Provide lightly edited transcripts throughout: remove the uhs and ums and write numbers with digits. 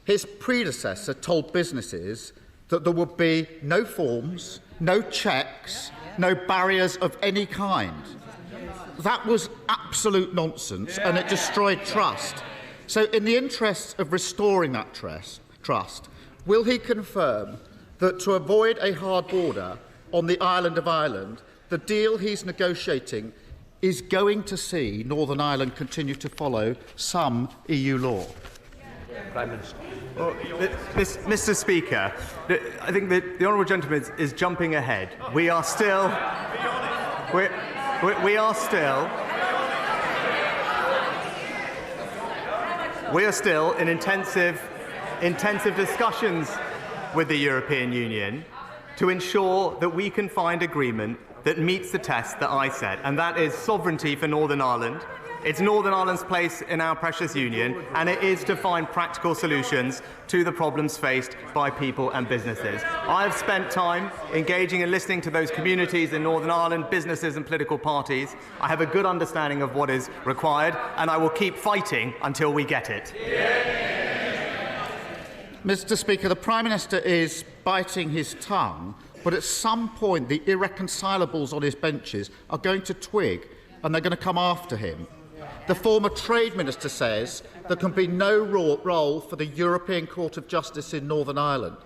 his predecessor told businesses that there would be no forms, no checks, no barriers of any kind. That was absolute nonsense, and it destroyed trust. So in the interests of restoring that trust, will he confirm that to avoid a hard border on the island of Ireland, the deal he's negotiating is going to see Northern Ireland continue to follow some EU law? Prime Minister. Well, Mr. Speaker, I think the honourable gentleman is jumping ahead. We are still in intensive discussions with the European Union to ensure that we can find agreement that meets the test that I set, and that is sovereignty for Northern Ireland. It's Northern Ireland's place in our precious union, and it is to find practical solutions to the problems faced by people and businesses. I have spent time engaging and listening to those communities in Northern Ireland, businesses and political parties. I have a good understanding of what is required, and I will keep fighting until we get it. Mr. Speaker, the Prime Minister is biting his tongue, but at some point the irreconcilables on his benches are going to twig and they're going to come after him. The former Trade Minister says there can be no role for the European Court of Justice in Northern Ireland.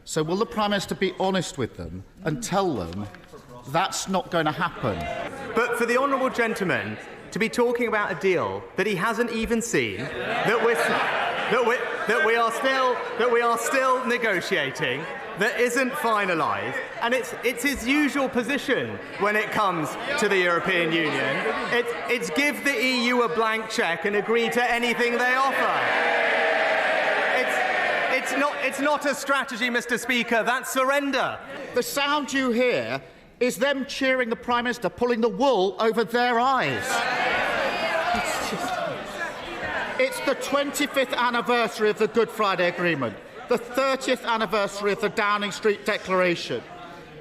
So will the Prime Minister be honest with them and tell them that's not going to happen? But for the honourable gentleman to be talking about a deal that he hasn't even seen, that we are still negotiating, that isn't finalised, and it's his usual position when it comes to the European Union. It's give the EU a blank cheque and agree to anything they offer. It's not a strategy, Mr. Speaker. That's surrender. The sound you hear is them cheering the Prime Minister, pulling the wool over their eyes. It's the 25th anniversary of the Good Friday Agreement, the 30th anniversary of the Downing Street Declaration.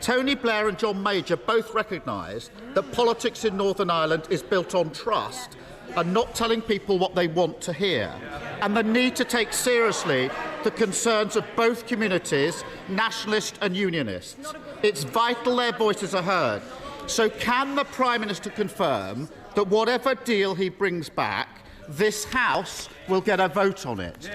Tony Blair and John Major both recognise that politics in Northern Ireland is built on trust and not telling people what they want to hear, and the need to take seriously the concerns of both communities, nationalists and unionists. It's vital their voices are heard. So can the Prime Minister confirm that whatever deal he brings back, this House will get a vote on it?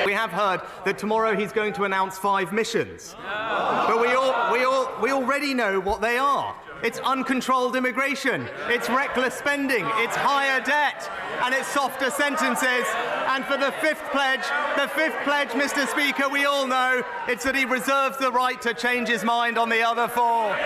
We have heard that tomorrow he's going to announce 5 missions. But we already know what they are. It's uncontrolled immigration, it's reckless spending, it's higher debt, and it's softer sentences. And for the fifth pledge, Mr. Speaker, we all know it's that he reserves the right to change his mind on the other 4.